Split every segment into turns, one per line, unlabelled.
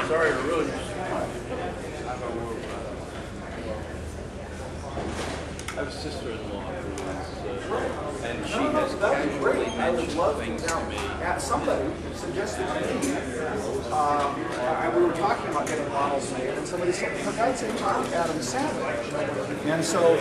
Sorry to really. I have a sister-in-law who is, and she has casually mentioned things to me.
Somebody suggested to me, we were talking about getting models made, and somebody said, for God's sake, talk to Adam Savage. And so,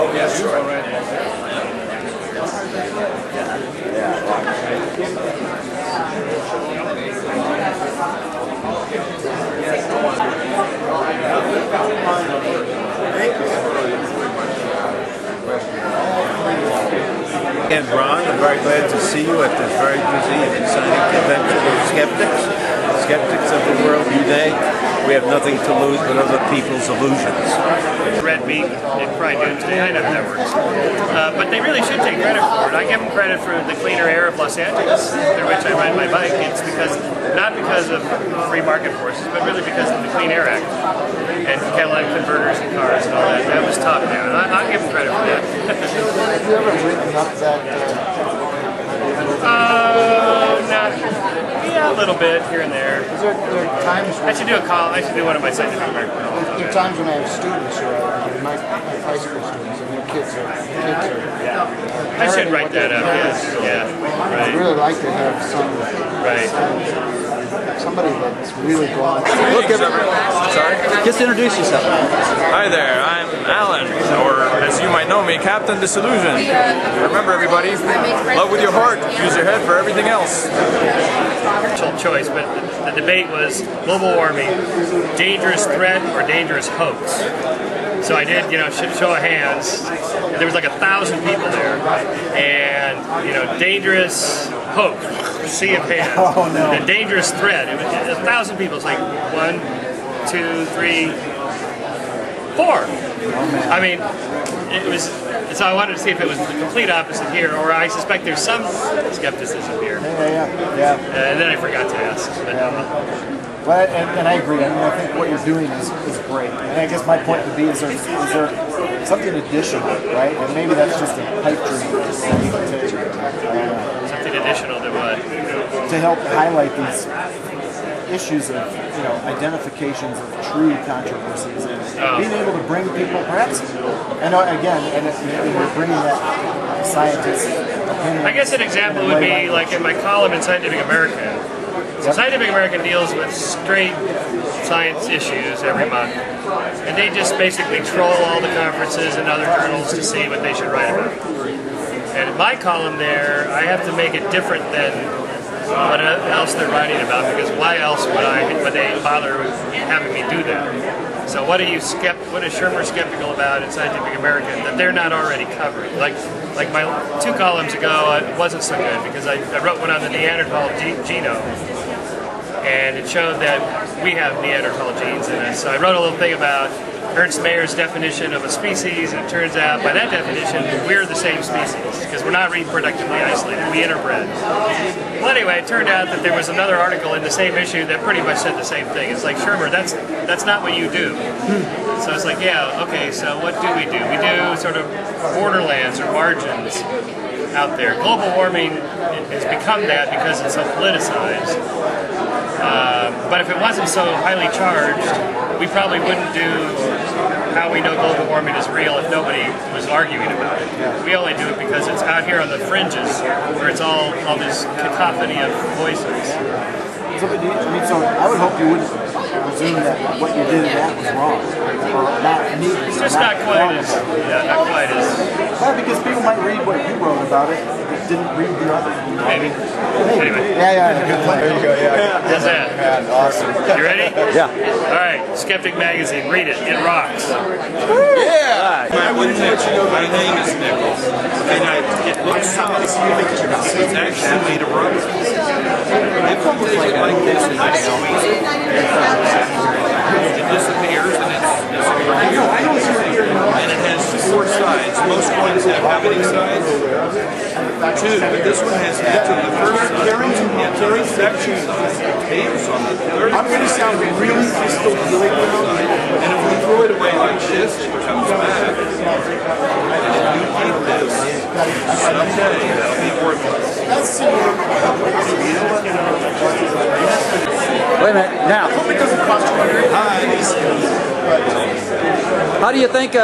Oh, yeah, sure. All right.
And Ron, I'm very glad to see you at this very busy and exciting convention of skeptics of the world today. We have nothing to lose but other people's illusions.
Red Meat in Cry Doomsday, I know how that works. But they really should take credit for it. I give them credit for the cleaner air of Los Angeles, through which I ride my bike. It's not because of free market forces, but really because of the Clean Air Act and catalytic converters and cars and all that. That was top down. I'll give them credit for that.
have you ever written up that?
Yeah, a little bit here and there.
There are times when
I should do a call. I should do one of my scientific American calls.
there are times when I have students who are my high school students, and their kids are.
I should write that up. Yes. Yeah.
I'd
Right.
really like to have somebody that's really gone.
Look, everyone. Sorry?
Just introduce yourself.
Hi there, I'm Alan, or as you might know me, Captain Disillusion. Remember, everybody, love with your heart, use your head for everything else.
Choice, but the debate was global warming, dangerous threat or dangerous hoax. So I did, show of hands. There was like 1,000 people there, and dangerous hoax, sea of hands.
Oh, no.
And dangerous threat. It was 1,000 people. It's like 1, 2, 3, 4. I mean, it was. So I wanted to see if it was the complete opposite here, or I suspect there's some skepticism here.
Yeah.
And then I forgot to ask. But,
Well, and I agree. I mean, I think what you're doing is great. And I guess my point would be, is there something additional, right? And maybe that's just a pipe dream.
something additional to what?
To help highlight these issues of, identifications of true controversies and being able to bring people, perhaps, and again, and you're bringing that scientist opinion.
I guess an example would be like in my column in Scientific American. So Scientific American deals with straight science issues every month, and they just basically troll all the conferences and other journals to see what they should write about. And in my column there, I have to make it different than what else they're writing about, because why else would they bother having me do that? So what is Shermer skeptical about in Scientific American that they're not already covering? Like my 2 columns ago, it wasn't so good because I wrote one on the Neanderthal genome, and it showed that we have Neanderthal genes in us. So I wrote a little thing about Ernst Mayer's definition of a species, and it turns out by that definition we're the same species because we're not reproductively isolated, we interbred. Well, anyway, it turned out that there was another article in the same issue that pretty much said the same thing. It's like, Shermer, that's not what you do. So it's like, yeah, okay, so what do? We do sort of borderlands or margins out there. Global warming has become that because it's so politicized. But if it wasn't so highly charged, we probably wouldn't do how we know global warming is real if nobody was arguing about it. We only do it because it's out here on the fringes where it's all this cacophony of voices.
So I would hope you wouldn't presume that what you did in that was wrong, or not needed.
It's just not quite as.
Well, because people might read what you wrote about it, but didn't read the other.
Maybe. Anyway.
Yeah, good point. There you go. Yeah.
How's that?
Yeah, awesome.
You ready?
Yeah.
All right. Skeptic Magazine. Read it. It rocks.
Yeah! My name is Nichols, and I
It's actually made of rubber. If you take it like this and I squeeze it, it disappears and it's disappearing. And it has 4 sides. Most coins have how many sides? 2, but this one has 2. The first section side, tapes on the third.
I'm going to sound really crystal clear now.
And if we throw it away like this, it comes back. And if you keep this, someday that'll be worthless.
Wait a minute. Now, how do you think?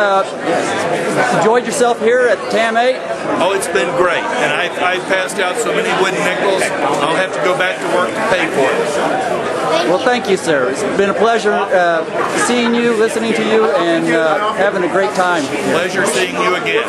Enjoyed yourself here at TAM 8?
Oh, it's been great. And I passed out so many wooden nickels, I'll have to go back to work to pay for it.
Well, thank you, sir. It's been a pleasure seeing you, listening to you, and having a great time.
Pleasure seeing you again.